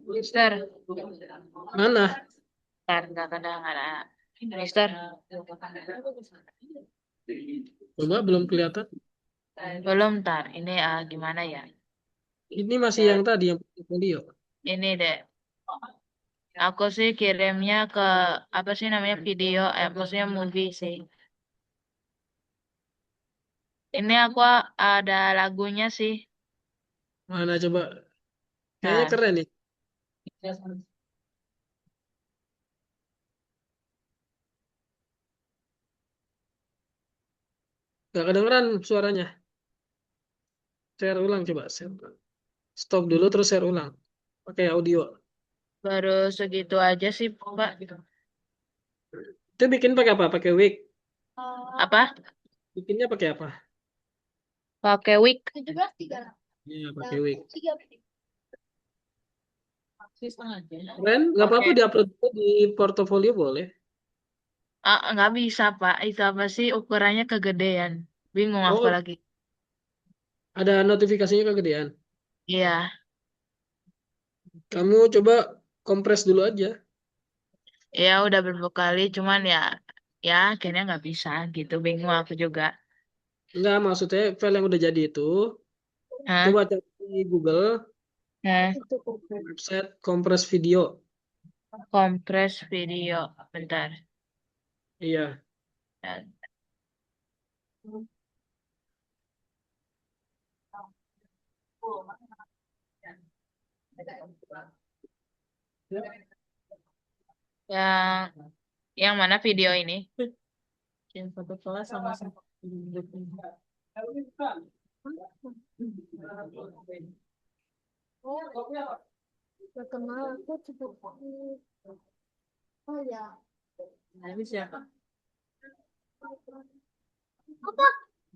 Mister, Mana? ntar nggak kedengaran. Mister, Coba belum kelihatan. belum ntar. Ini gimana ya? Ini masih Ya, yang tadi yang portfolio. ini deh. Aku sih kirimnya ke apa sih namanya video, maksudnya movie sih. Ini aku ada lagunya sih. Mana coba? Kayaknya Nah, keren nih. Gak kedengeran suaranya. Share ulang coba. Share ulang. Stop dulu terus share ulang. Pakai audio. baru segitu aja sih, Pak. Itu bikin pakai apa? Pakai wig. Apa? Bikinnya pakai apa? Pakai wig. Iya, pakai wig. Keren. Nggak apa-apa Oke. diupload juga di portofolio boleh. Nggak bisa, Pak. Itu apa sih ukurannya kegedean. Bingung aku Oh, lagi. ada notifikasinya kegedean. Iya. Kamu coba kompres dulu aja. Ya udah beberapa kali, cuman ya akhirnya nggak bisa gitu. Bingung aku juga. Enggak, maksudnya file yang udah jadi itu. Hah? Coba cari di Google Hah? website kompres video. Kompres video. Bentar. Iya. Ya. Yang yang mana video ini? Yang foto kelas sama sama. Gak kenal aku cepet. Oh ya. Nah, ini siapa? Apa?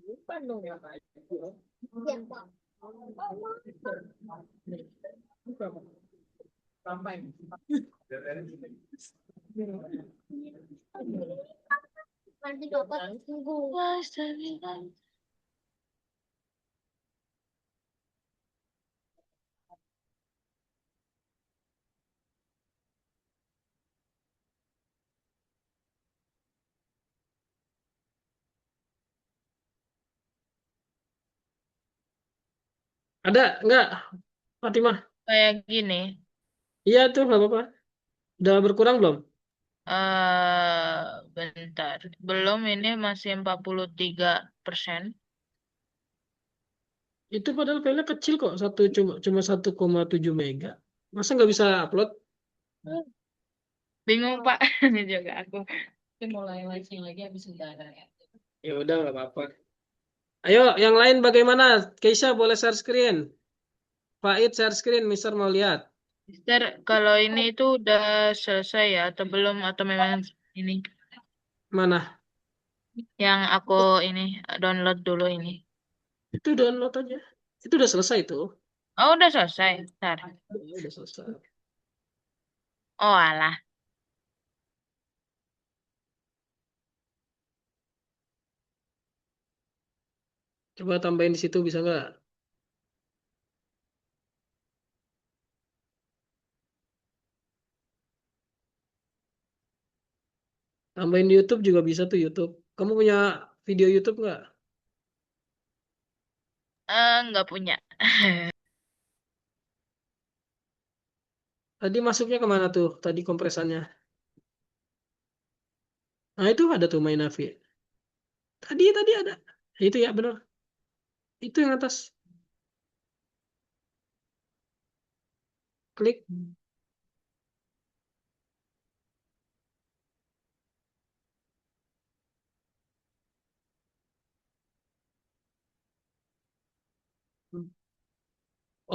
Bukan dong ya. Siapa? Sampai. Nanti bapak tunggu. Ada enggak, Fatimah? Kayak gini. Iya tuh, nggak apa-apa. Udah berkurang belum? Bentar. Belum ini masih 43%. Itu padahal filenya kecil kok, cuma cuma 1,7 mega. Masa nggak bisa upload? Bingung, Pak. Ini juga aku. Tapi mulai launching lagi habis udara ya. Ya udah nggak apa-apa. Ayo, yang lain bagaimana? Keisha boleh share screen. Faid share screen, Mister mau lihat. Mister, kalau ini itu udah selesai ya atau belum atau memang ini Mana? yang aku ini download dulu ini. Itu download aja. Itu udah selesai tuh. Oh, udah selesai. Bentar. Udah selesai. Oh, alah. Coba tambahin di situ bisa nggak? Tambahin di YouTube juga bisa tuh YouTube. Kamu punya video YouTube nggak? Nggak punya. Tadi masuknya kemana tuh? Tadi kompresannya. Nah itu ada tuh main Navi. Tadi ada. Itu ya benar. Itu yang atas. Klik.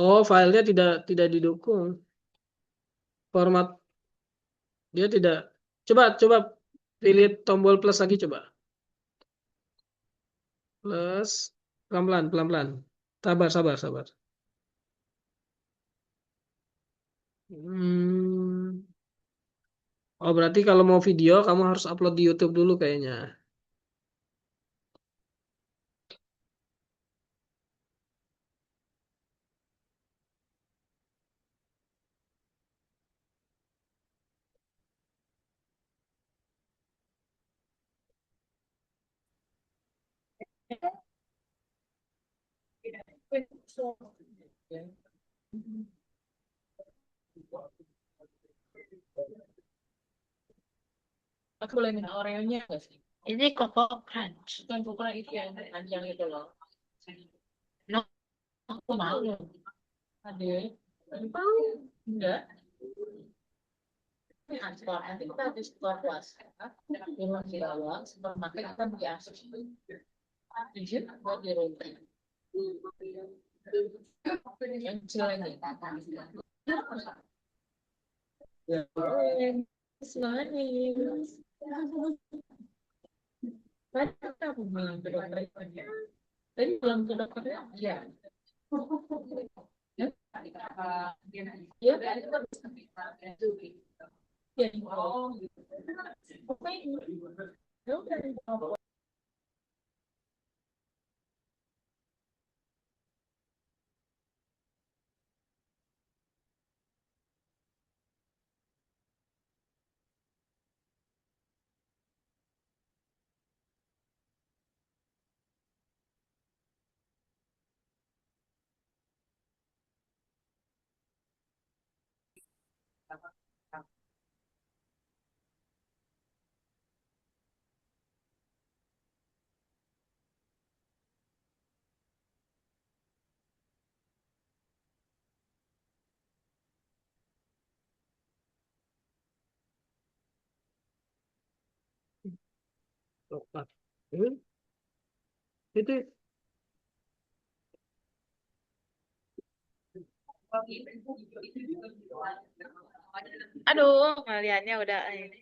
Oh, filenya tidak didukung. Format dia tidak. Coba pilih tombol plus lagi coba. Plus pelan-pelan. Sabar. Hmm. Oh, berarti kalau mau video kamu harus upload di YouTube dulu kayaknya. Aku boleh minta Oreo-nya nggak sih? Ini Coco Crunch. Bukan bukan itu yang panjang itu loh. No, aku mau. Ada. Enggak. Nanti kita habis keluar puasa. Pulang di bawah, supermarket kita beli asus. Jujur, buat di rumah. Yang kecil ini. Semanis. Tadi aku bilang ke dokter. Tadi bilang ke dokternya, iya. Ya, ya, ya. Oke. Ya udah. Tepat. Hmm, Itu. Aduh, kaliannya udah ini.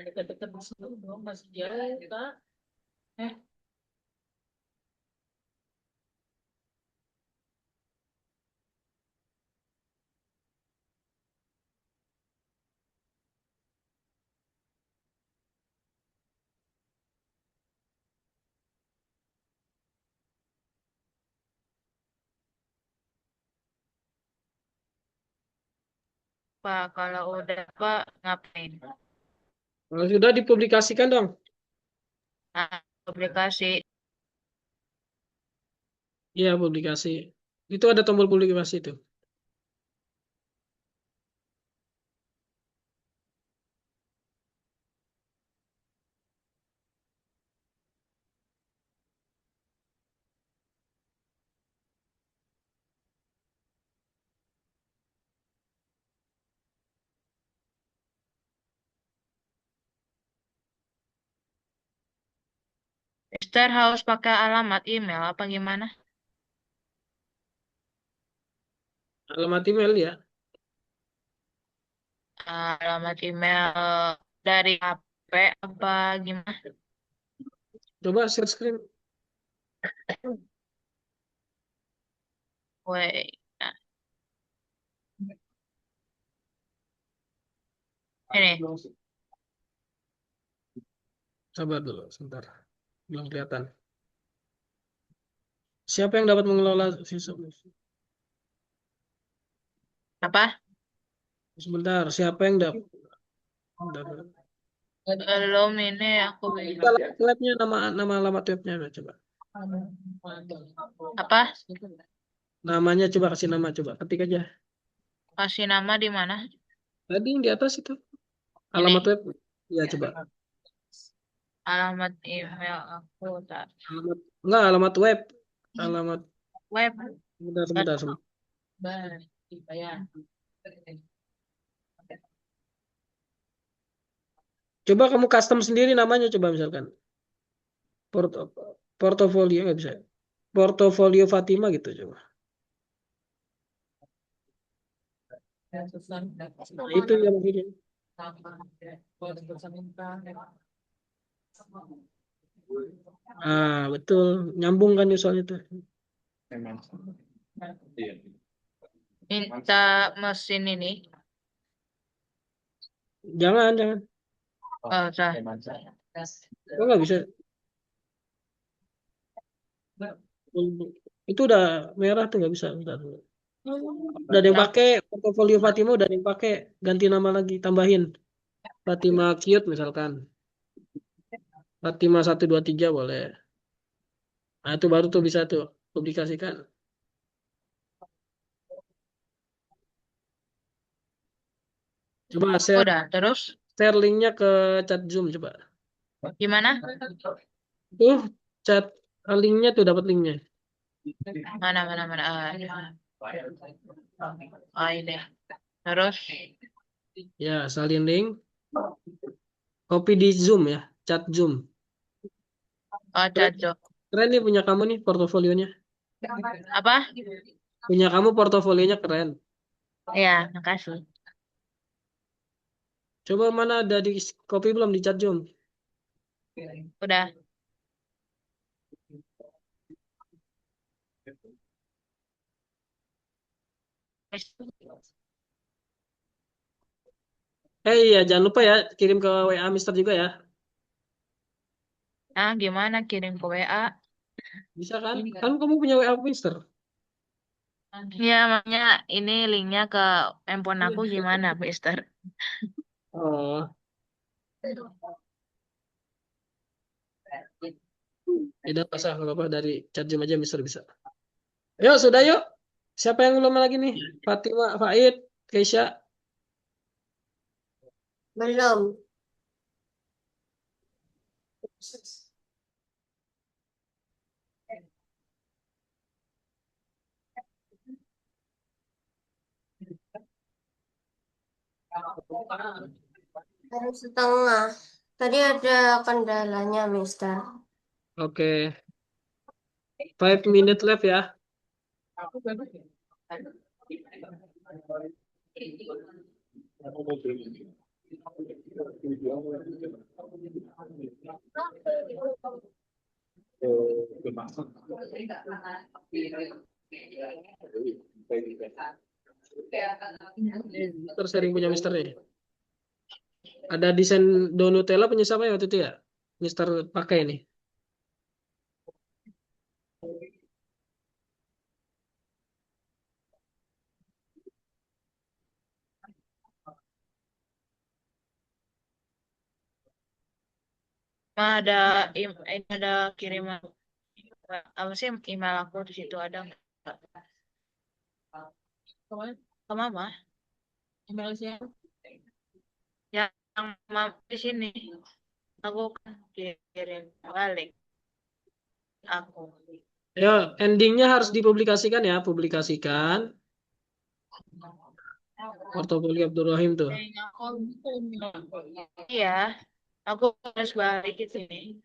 Dekat-dekat di sini dong, masih jauh, Kak. Eh, Pak, kalau udah Pak ngapain? Kalau sudah dipublikasikan dong. Nah, publikasi. Iya, publikasi. Itu ada tombol publikasi itu. Mister harus pakai alamat email apa gimana? Alamat email ya. Alamat email dari HP apa gimana? Coba share screen. Wait, nah, ini. Sabar dulu, sebentar. Belum kelihatan. Siapa yang dapat mengelola sistem? Apa? Sebentar, siapa yang dapat? Belum ini aku Kita bilang. labnya nama alamat webnya coba. Apa? Namanya coba kasih nama coba. Ketik aja. Kasih nama di mana? Tadi yang di atas itu. Alamat Ini web. Ya coba. alamat email aku tak Alamat. Enggak, alamat web. Alamat. web. Sebentar, sebentar, sebentar. Bayar. Coba kamu custom sendiri namanya coba misalkan. Porto, portofolio nggak bisa. Portofolio Fatima gitu coba. Nah, itu yang maksudnya. Ah, betul. Nyambung kan ya soalnya itu. Minta mesin ini. Jangan, jangan. Oh, udah. Kok nggak bisa? Itu udah merah tuh nggak bisa. Bentar. Udah ada yang Nah, pakai portofolio Fatima, udah ada yang pakai. Ganti nama lagi, tambahin. Fatima Cute misalkan. Fatima 123 boleh. Nah, itu baru tuh bisa tuh publikasikan. Coba share, udah. Terus share linknya ke chat Zoom coba. gimana? Tuh, chat linknya tuh dapat linknya. Mana mana mana. Oh, ini. Terus Ya, salin link. Copy di Zoom ya, chat Zoom. oh Keren, caco. keren nih punya kamu nih portofolionya. Apa? Punya kamu portofolionya keren. Ya, makasih. Coba mana ada di copy belum di chat Zoom? Udah. Iya, jangan lupa ya kirim ke WA Mister juga ya. Ah, gimana kirim ke WA? Bisa kan? Kan kamu punya WA Mister. Ya, makanya ini linknya ke handphone aku gimana, Mister? Oh, tidak pasah kalau apa dari chat Zoom aja Mister bisa. Yuk, sudah yuk. Siapa yang belum lagi nih? Fatima, Faid, Keisha. Belum. Harus setengah. Tadi ada kendalanya, Mister. Oke, 5 minutes left ya. Mister sharing punya Mister nih. Ada desain Donutella punya siapa ya waktu itu ya? Mister pakai nih. Mah ada ini ada kiriman apa sih email aku di situ ada nggak? Ke mama email siapa? Yang mama di sini aku kan kirim balik aku. Ya, endingnya harus dipublikasikan ya, publikasikan portofolio Abdurrahim tuh. Iya, aku harus balik ke sini.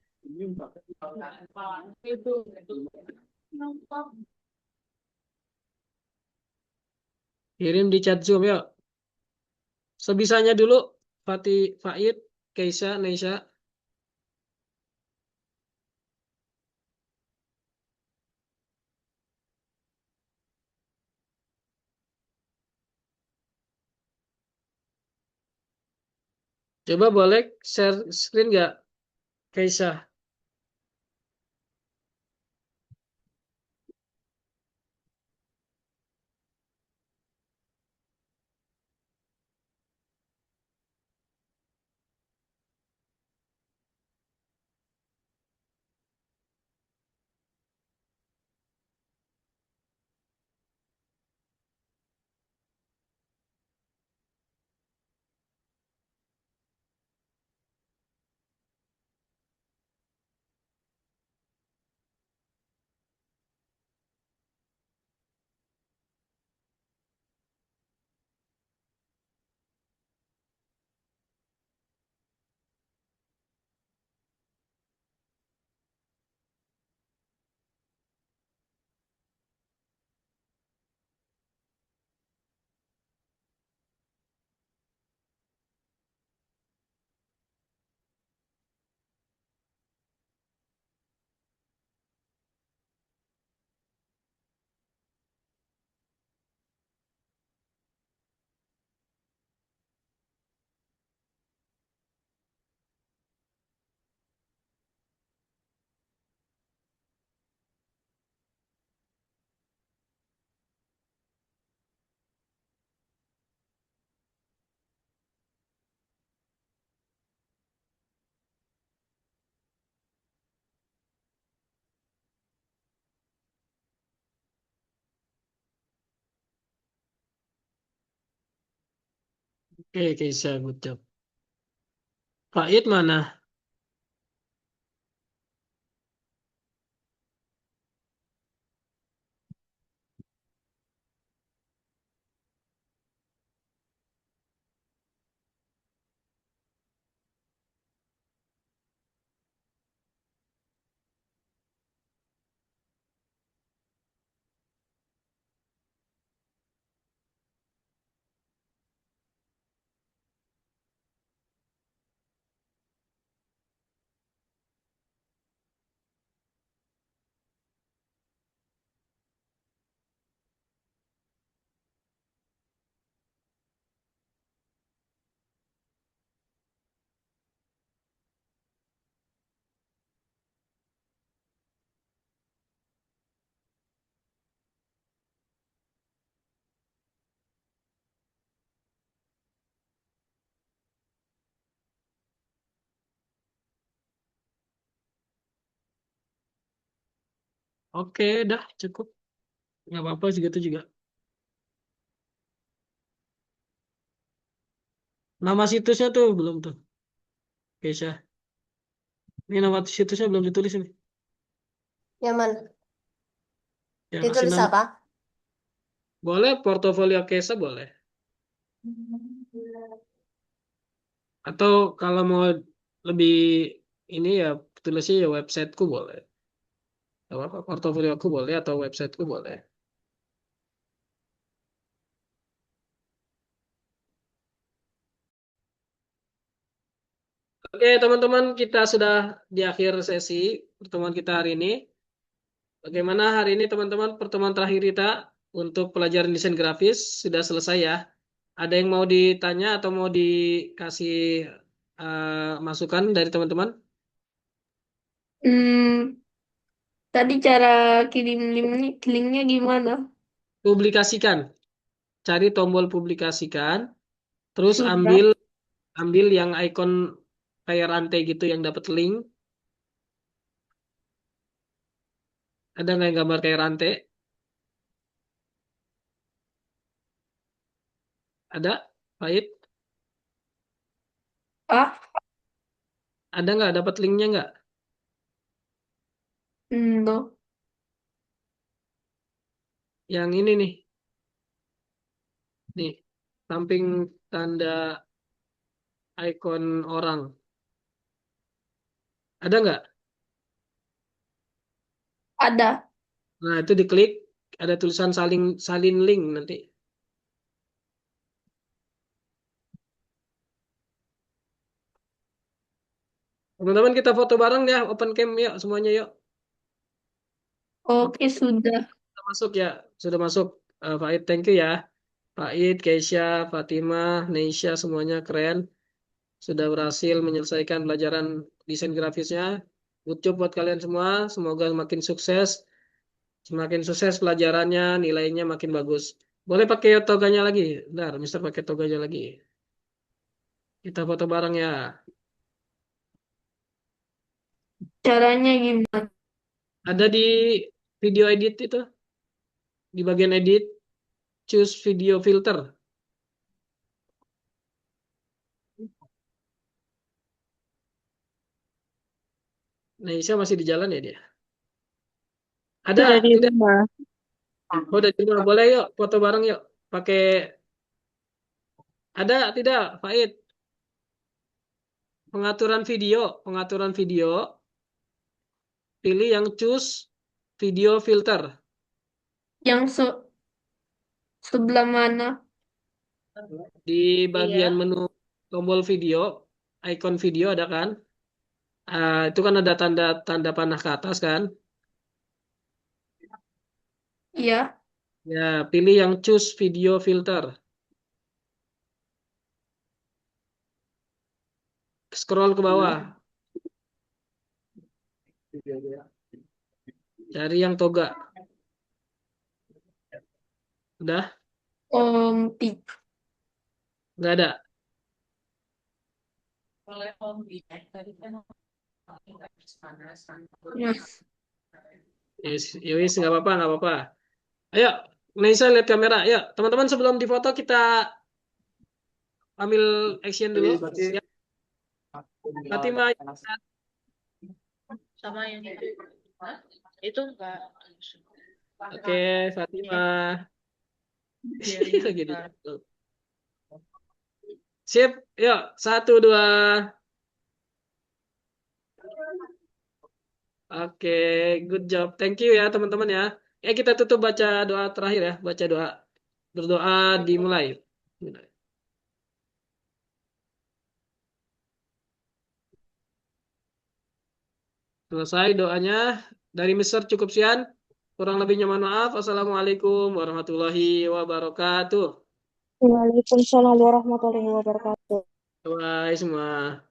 Kirim di chat Zoom ya. Sebisanya dulu, Fatih, Faid, Keisha, Neisha. Coba boleh share screen nggak, Keisha? Oke, Keisha, good job. Faiz mana? Oke, dah cukup. Nggak apa-apa segitu juga. Nama situsnya tuh belum tuh, Keisha. Ini nama situsnya belum ditulis ini. Yang mana? Ya, kasih Ditulis nama. apa? Boleh, portofolio Keisha boleh. Atau kalau mau lebih ini ya tulisnya ya websiteku boleh. Gak apa-apa, portofolio aku boleh atau websiteku boleh. Oke, teman-teman, kita sudah di akhir sesi pertemuan kita hari ini. Bagaimana hari ini, teman-teman, pertemuan terakhir kita untuk pelajaran desain grafis sudah selesai ya. Ada yang mau ditanya atau mau dikasih masukan dari teman-teman? Hmm, tadi cara kirim linknya gimana? Publikasikan, cari tombol publikasikan, terus Sudah. ambil ambil yang icon kayak rantai gitu yang dapat link. Ada nggak yang gambar kayak rantai? Ada, Pahit? Ah, Ada nggak dapat linknya nggak? no. Yang ini nih, samping tanda icon orang. Ada nggak? Ada. Nah, itu diklik, ada tulisan salin salin link nanti. Teman-teman kita foto bareng ya, open cam yuk semuanya yuk. Oke, Oke, sudah. kita masuk ya, sudah masuk. Faid, thank you ya. Faid, Keisha, Fatimah, Neisha semuanya keren. Sudah berhasil menyelesaikan pelajaran desain grafisnya. Good job buat kalian semua. Semoga makin sukses. Semakin sukses pelajarannya, nilainya makin bagus. Boleh pakai toganya lagi. Bentar, Mister pakai toganya lagi. Kita foto bareng ya. Caranya gimana? Ada di video edit itu, di bagian edit, choose video filter. Nah, masih di jalan ya dia. Ada, Sudah di tidak? rumah. Oh, udah di rumah. Boleh yuk, foto bareng yuk. Pakai, ada, tidak, Faid? Pengaturan video, pilih yang choose video filter. Yang sebelah mana? Di bagian Iya. menu tombol video, icon video ada kan? Itu kan ada tanda tanda panah ke atas kan? Iya. Ya, pilih yang choose video filter. Scroll ke bawah. Cari yang toga. Udah? Om, Nggak ada. Oleh Om Bina, tadi kan panas. ya. Yes, yowis, nggak apa-apa, nggak apa-apa. Ayo, Nisa lihat kamera. Ayo, teman-teman sebelum difoto kita ambil action dulu. Siap. Fatima, Sama yang itu. Hah? Itu enggak. oke, Fatima. Biarin Lagi enggak. di- Sip, yuk, 1, 2. Oke, good job. Thank you ya teman-teman ya. Kita tutup baca doa terakhir ya. Baca doa. Berdoa dimulai. Selesai doanya. Dari Mister cukup sekian. Kurang lebihnya mohon maaf. Wassalamualaikum warahmatullahi wabarakatuh. Waalaikumsalam warahmatullahi wabarakatuh. Bye semua.